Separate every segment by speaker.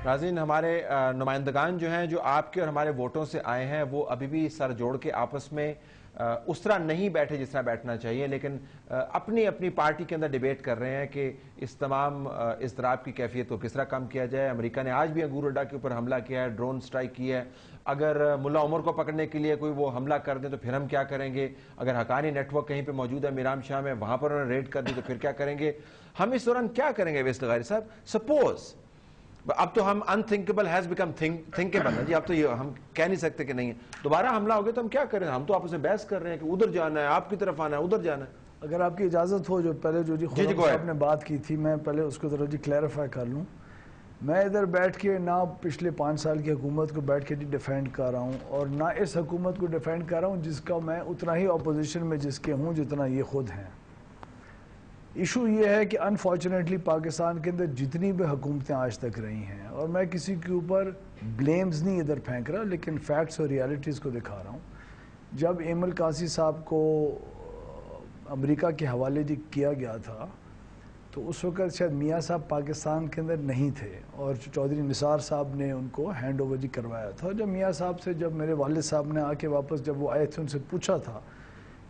Speaker 1: ناظرین، ہمارے نمائندگان جو ہیں جو آپ کے اور ہمارے ووٹوں سے آئے ہیں وہ ابھی بھی سر جوڑ کے آپس میں اس طرح نہیں بیٹھے جس طرح بیٹھنا چاہیے، لیکن اپنی اپنی پارٹی کے اندر ڈیبیٹ کر رہے ہیں کہ اس تمام اضطراب کی کیفیت کو کس طرح کم کیا جائے۔ امریکہ نے آج بھی انگور اڈا کے اوپر حملہ کیا ہے، ڈرون سٹرائک کی ہے۔ اگر ملا عمر کو پکڑنے کے لیے کوئی وہ حملہ کر دیں تو پھر ہم کیا کریں گے؟ اگر حقانی نیٹ ورک کہیں پہ موجود ہے میرام شاہ میں، وہاں پر انہوں نے ریڈ کر دی تو پھر کیا کریں گے؟ ہم اس دوران کیا کریں گے ویس لغاری صاحب؟ سپوز اب تو ہم انتھنکیبل ہیز بیکم تھنکیبل ہے جی، اب تو یہ ہم کہہ نہیں سکتے کہ نہیں ہے، دوبارہ حملہ ہو گیا تو ہم کیا کریں؟ ہم تو آپس میں بحث کر رہے ہیں کہ ادھر جانا ہے، آپ کی طرف آنا ہے، ادھر جانا ہے۔
Speaker 2: اگر آپ کی اجازت ہو، جو پہلے جو خرم صاحب نے بات کی تھی، میں پہلے اس کو ذرا کلیریفائی کر لوں۔ میں ادھر بیٹھ کے نہ پچھلے 5 سال کی حکومت کو بیٹھ کے ڈیفینڈ کر رہا ہوں، اور نہ اس حکومت کو ڈیفینڈ کر رہا ہوں جس کا میں اتنا ہی اپوزیشن میں جس کے ہوں جتنا یہ خود ہیں۔ ایشو یہ ہے کہ انفارچونیٹلی پاکستان کے اندر جتنی بھی حکومتیں آج تک رہی ہیں، اور میں کسی کے اوپر بلیمز نہیں ادھر پھینک رہا لیکن فیکٹس اور ریالٹیز کو دکھا رہا ہوں۔ جب ایمل قاضی صاحب کو امریکہ کے حوالے کیا گیا تھا تو اس وقت شاید میاں صاحب پاکستان کے اندر نہیں تھے، اور چودھری نثار صاحب نے ان کو ہینڈ اوور کروایا تھا۔ جب میاں صاحب سے جب میرے والد صاحب نے آ کے واپس جب وہ آئے تھے، ان سے پوچھا تھا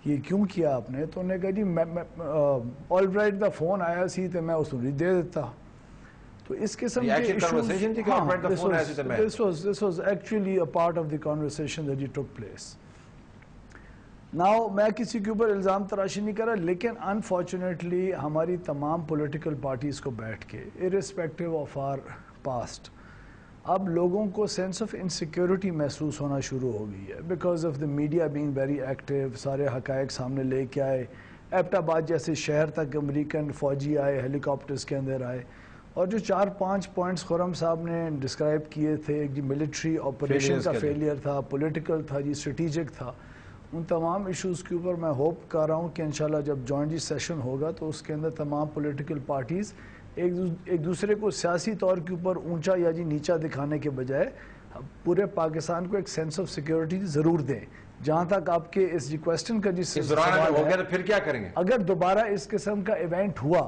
Speaker 2: یہ کیوں کیا آپ نے، تو انہوں نے کہا جی آل رائٹ دا فون آیا سی تو میں اس کو دے دیتا۔ تو اس قسم کے issues, this was actually a part of the conversation that took place. Now میں کسی کے اوپر الزام تراشی نہیں کر رہا، لیکن انفارچونیٹلی ہماری تمام پولیٹیکل پارٹیز کو بیٹھ کے irrespective of our past اب لوگوں کو سینس آف انسیکیورٹی محسوس ہونا شروع ہو گئی ہے because of the media being very active, سارے حقائق سامنے لے کے آئے، ایبٹ آباد جیسے شہر تک امریکن فوجی آئے، ہیلی کاپٹرز کے اندر آئے، اور جو 4-5 پوائنٹس خرم صاحب نے ڈسکرائب کیے تھے، ایک جی ملٹری آپریشن کا فیلئر تھا، پولیٹیکل تھا جی، اسٹریٹجک تھا، ان تمام ایشوز کے اوپر میں ہوپ کر رہا ہوں کہ انشاءاللہ جب جوائنٹ سیشن ہوگا تو اس کے اندر تمام پولیٹیکل پارٹیز ایک دوسرے کو سیاسی طور کے اوپر اونچا یا جی نیچا دکھانے کے بجائے پورے پاکستان کو ایک سینس آف سیکیورٹی ضرور دیں۔ جہاں تک آپ کے اس کویسچن کا
Speaker 1: سوال ہے پھر کیا کریں گے
Speaker 2: اگر دوبارہ اس قسم کا ایونٹ ہوا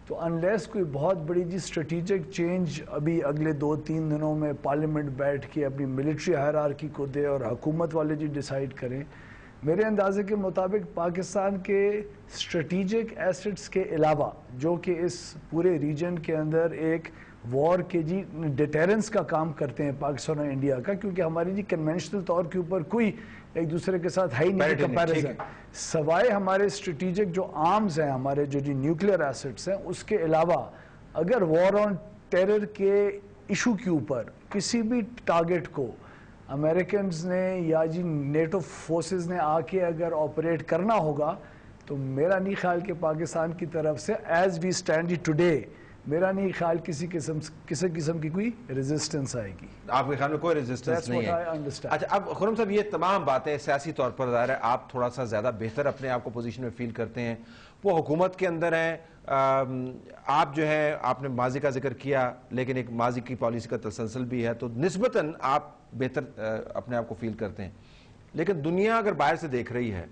Speaker 2: تو انلیس کوئی بہت بڑی جی اسٹریٹجک چینج ابھی اگلے 2-3 دنوں میں پارلیمنٹ بیٹھ کے اپنی ملٹری ہائرارکی کو دے اور حکومت والے جی ڈیسائیڈ کریں، میرے اندازے کے مطابق پاکستان کے اسٹریٹجک ایسٹس کے علاوہ جو کہ اس پورے ریجن کے اندر ایک وار کے جی ڈیٹیرنس کا کام کرتے ہیں پاکستان اور انڈیا کا، کیونکہ ہماری جی کنونشنل طور کے اوپر کوئی ایک دوسرے کے ساتھ ہے ہی نہیں کمپیریزن، سوائے ہمارے اسٹریٹجک جو آرمز ہیں، ہمارے جو جی نیوکلیئر ایسٹس ہیں، اس کے علاوہ اگر وار آن ٹیرر کے ایشو کے اوپر کسی بھی ٹارگٹ کو امریکنز نے یا جی نیٹو فورسز نے آ کے اگر آپریٹ کرنا ہوگا تو میرا نہیں خیال کہ پاکستان کی طرف سے ایز وی اسٹینڈ ٹوڈے میرا نہیں خیال کسی قسم کی کوئی ریزسٹنس آئے گی۔
Speaker 1: آپ کے خیال میں کوئی ریزسٹنس نہیں ہے؟ اچھا، اب خرم صاحب یہ تمام باتیں سیاسی طور پر ظاہر ہے آپ تھوڑا سا زیادہ بہتر اپنے آپ کو پوزیشن میں فیل کرتے ہیں، وہ حکومت کے اندر ہیں، آپ جو ہے آپ نے ماضی کا ذکر کیا لیکن ایک ماضی کی پالیسی کا تسلسل بھی ہے تو نسبتاً آپ بہتر اپنے آپ کو فیل کرتے ہیں، لیکن دنیا اگر باہر سے دیکھ رہی ہے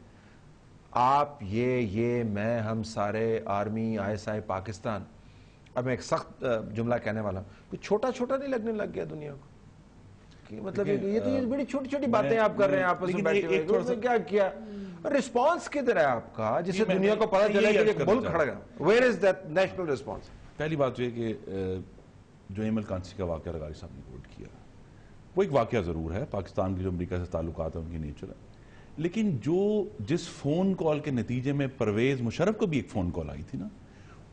Speaker 1: آپ یہ میں ہم سارے آرمی ISI پاکستان، اب میں ایک سخت جملہ کہنے والا ہوں، کوئی چھوٹا نہیں لگنے لگ گیا دنیا کو؟ مطلب یہ تو یہ بڑی چھوٹی باتیں آپ کر رہے ہیں آپس میں بیٹھے ہوئے، کیا کیا ریسپانس کدھر ہے آپ کا جس سے دنیا کو پتہ چلے کہ ملک کھڑا گیا؟ Where is that national response?
Speaker 3: پہلی بات یہ کہ جو ایمل قاضی کا واقعہ لغاری صاحب نے کوٹ کیا وہ ایک واقعہ ضرور ہے، پاکستان کی جو امریکہ سے تعلقات ہیں ان کی نیچر ہے، لیکن جس فون کال کے نتیجے میں پرویز مشرف کو بھی ایک فون کال آئی تھی نا،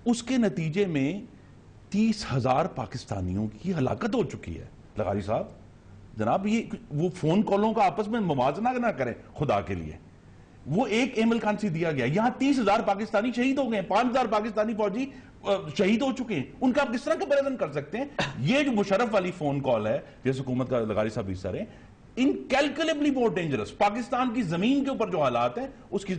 Speaker 3: اس کے نتیجے میں 30,000 پاکستانیوں کی ہلاکت ہو چکی ہے۔ لغاری صاحب جناب وہ فون کالوں کا آپس میں موازنہ نہ کریں خدا کے لیے، وہ ایک ایمل کانسی دیا گیا، یہاں 30,000 پاکستانی شہید ہو گئے، 5,000 پاکستانی فوجی شہید ہو چکے ہیں، ان کا آپ کس طرح کمپیریزن کر سکتے ہیں؟ یہ جو مشرف والی فون کال ہے جس حکومت کا لغاری صاحب حصہ رہے، انکیلکولیبلی مور ڈینجرس، پاکستان کی زمین کے اوپر جو حالات ہیں اس کی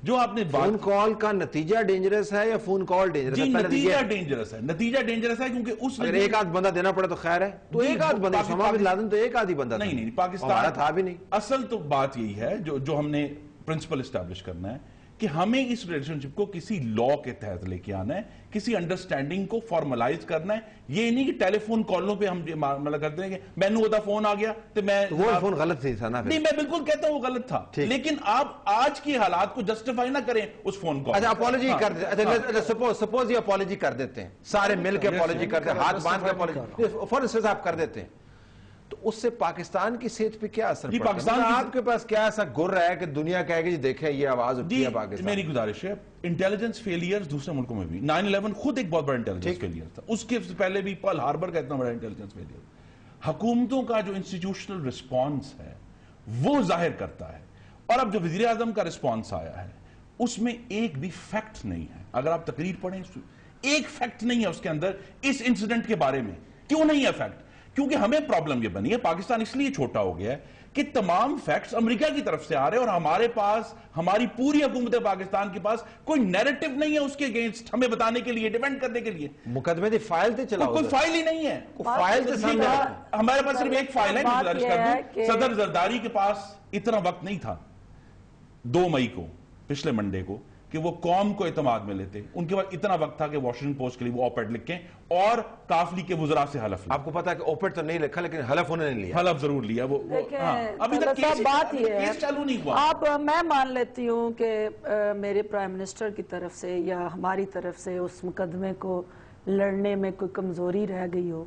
Speaker 3: جو آپ نے
Speaker 1: فون کال کا نتیجہ ڈینجرس ہے یا فون کال ڈینجرس ہے؟
Speaker 3: نتیجہ ڈینجرس ہے، نتیجہ ڈینجرس ہے کیونکہ اس
Speaker 1: اگر ایک آدھ بندہ دینا پڑا تو خیر ہے، تو ایک آدھ بندہ اسامہ بن لادن تو ایک آدھی بندہ
Speaker 3: نہیں پاکستان
Speaker 1: تھا بھی نہیں۔
Speaker 3: اصل تو بات یہی ہے جو ہم نے پرنسپل اسٹیبلش کرنا ہے کہ ہمیں اس ریلیشن شپ کو کسی لا کے تحت لے کے آنا ہے, کسی انڈرسٹینڈنگ کو فارملائز کرنا ہے. یہ نہیں کہ ٹیلی فون کالوں پہ ہم مطلب کرتے ہیں کہ میں نے وہ فون آ گیا تو میں
Speaker 1: وہ فون غلط تھا نا.
Speaker 3: نہیں, میں بالکل کہتا ہوں وہ غلط تھا, لیکن آپ آج کی حالات کو جسٹیفائی نہ کریں اس فون کو.
Speaker 1: اچھا اپالوجی کر دیتے ہیں, سپوز یہ اپالوجی کر دیتے ہیں, سارے مل کے اپالوجی کرتے ہیں, ہاتھ باندھ کے اپالوجی فوراً سے آپ کر دیتے ہیں, تو اس سے پاکستان کی صحت پہ کیا اثر پڑتا ہے؟ آپ کے پاس کیا ایسا گر رہا ہے کہ دنیا کہے گی جی دیکھیں یہ آواز اٹھی ہے پاکستان؟
Speaker 3: میری گزارش ہے, انٹیلیجنس فیلئرز دوسرے ملکوں میں بھی, 9/11 خود ایک بہت بڑا انٹیلیجنس فیلئر تھا, اس کے پہلے بھی پرل ہاربر کا اتنا بڑا انٹیلیجنس فیلئر. حکومتوں کا جو انسٹیٹیوشنل رسپانس ہے وہ ظاہر کرتا ہے. اور اب جو وزیر اعظم کا رسپانس آیا ہے اس میں ایک بھی فیکٹ نہیں ہے. اگر آپ تقریر پڑھیں, ایک فیکٹ نہیں ہے اس کے اندر اس انسیڈنٹ کے بارے میں. کیوں نہیں ہے فیکٹ؟ کیونکہ ہمیں پرابلم یہ بنی ہے, پاکستان اس لیے چھوٹا ہو گیا ہے کہ تمام فیکٹس امریکہ کی طرف سے آ رہے ہیں, اور ہمارے پاس, ہماری پوری حکومت پاکستان کے پاس کوئی نیریٹو نہیں ہے اس کے اگینسٹ ہمیں بتانے کے لیے, ڈیفینڈ کرنے کے لیے.
Speaker 1: مقدمے دی فائل تے چلاؤ,
Speaker 3: کوئی فائل ہی نہیں ہے.
Speaker 1: فائل تے سامنے
Speaker 3: ہمارے پاس صرف ایک فائل ہے. گزارش کر دوں, صدر زرداری کے پاس اتنا وقت نہیں تھا 2 مئی کو, پچھلے منڈے کو, کہ وہ قوم کو اعتماد میں لیتے. ان کے پاس اتنا وقت تھا کہ واشنگٹن پوسٹ کے لیے وہ اوپیڈ لکھیں اور کافلی کے وزراء سے حلف لیں.
Speaker 1: آپ کو پتا ہے کہ اوپیڈ تو نہیں لکھا لیکن حلف انہوں نے لیا,
Speaker 3: حلف ضرور لیا. وہ
Speaker 4: ابھی تک کیس چالو نہیں ہوا. آپ, میں مان لیتی ہوں کہ میرے پرائم منسٹر کی طرف سے یا ہماری طرف سے اس مقدمے کو لڑنے میں کوئی کمزوری رہ گئی ہو.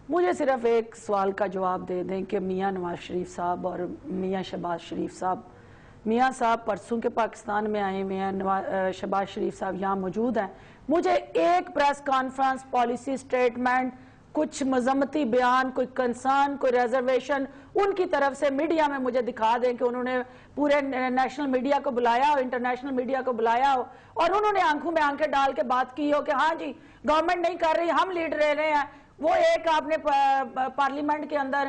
Speaker 4: مجھے صرف ایک سوال کا جواب دے دیں کہ میاں نواز شریف صاحب اور میاں شہباز شریف صاحب, میاں صاحب پرسوں کے پاکستان میں آئے, میاں شہباز شریف صاحب یہاں موجود ہیں. مجھے ایک پریس کانفرنس, پالیسی سٹیٹمنٹ, کچھ مذمتی بیان, کوئی کنسرن, کوئی ریزرویشن ان کی طرف سے میڈیا میں مجھے دکھا دیں کہ انہوں نے پورے نیشنل میڈیا کو بلایا ہو, انٹرنیشنل میڈیا کو بلایا ہو, اور انہوں نے آنکھوں میں آنکھیں ڈال کے بات کی ہو کہ ہاں جی گورنمنٹ نہیں کر رہی, ہم لیڈ رہ رہے ہیں. وہ ایک آپ نے پارلیمنٹ کے اندر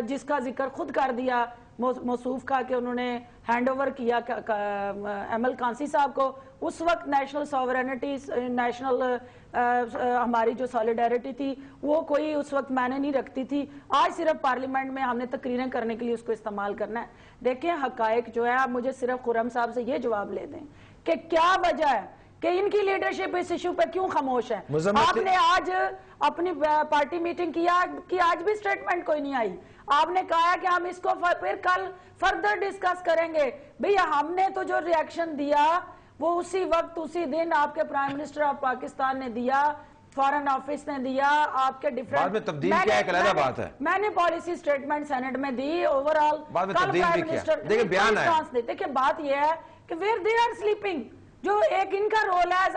Speaker 4: جس کا ذکر خود کر دیا موصوف کا کہ انہوں نے ہینڈ اوور کیا ایمل کانسی صاحب کو, اس وقت نیشنل سوورینٹی, نیشنل ہماری جو سالیڈیرٹی تھی وہ کوئی اس وقت معنی نہیں رکھتی تھی. آج صرف پارلیمنٹ میں ہم نے تقریریں کرنے کے لیے اس کو استعمال کرنا ہے. دیکھیں حقائق جو ہے, آپ مجھے صرف خرم صاحب سے یہ جواب لے دیں کہ کیا وجہ ہے کہ ان کی لیڈرشپ اس ایشو پہ کیوں خاموش ہے. آپ نے آج اپنی پارٹی میٹنگ کیا کہ آج بھی سٹیٹمنٹ کوئی نہیں آئی. آپ نے کہا کہ ہم اس کو پھر کل فردر ڈسکس کریں گے. بھئی ہم نے تو جو ریاکشن دیا وہ اسی وقت اسی دن آپ کے پرائم منسٹر آف پاکستان نے دیا, فارن آفس نے دیا, آپ کے ڈیفرنٹ
Speaker 1: بعد میں تبدیل کیا ہے, علیحدہ بات ہے.
Speaker 4: میں نے پالیسی سٹیٹمنٹ سینٹ میں دی, اوورال
Speaker 1: بعد میں تبدیل بھی کیا. دیکھیں بیان ہے,
Speaker 4: دیکھیں بات یہ ہے کہ where they are sleeping, جو ایک ان کا رول ہے ایز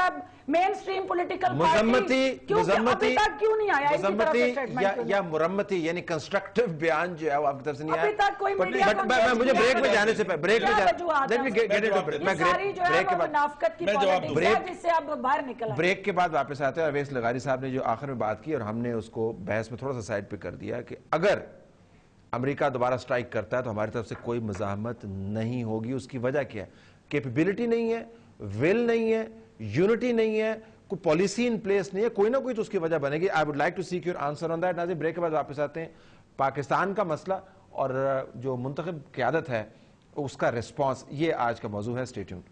Speaker 4: مین سٹریم پولیٹیکل
Speaker 1: مذمتی
Speaker 4: ابھی تک کیوں نہیں آیا ان کی طرف سے سٹیٹمنٹ
Speaker 1: یا مرمتی یعنی کنسٹرکٹیو بیان جو ہے وہ آپ کی طرف سے نہیں آیا
Speaker 4: ابھی تک کوئی میڈیا کو.
Speaker 1: مجھے بریک میں جانے سے بریک میں بریک کے بعد واپس آتے ہیں. اویس لغاری صاحب نے جو آخر میں بات کی اور ہم نے اس کو بحث میں تھوڑا سا سائڈ پہ کر دیا کہ اگر امریکہ دوبارہ سٹرائک کرتا ہے تو ہماری طرف سے کوئی مزاحمت نہیں ہوگی. اس کی وجہ کیا ہے؟ کیپیبلٹی نہیں ہے, ول نہیں ہے, یونٹی نہیں ہے, کوئی پالیسی ان پلیس نہیں ہے, کوئی نہ کوئی تو اس کی وجہ بنے گی. I would like to seek your answer on that. ناظرین بریک کے بعد واپس آتے ہیں. پاکستان کا مسئلہ اور جو منتخب قیادت ہے اس کا ریسپانس, یہ آج کا موضوع ہے. Stay tuned.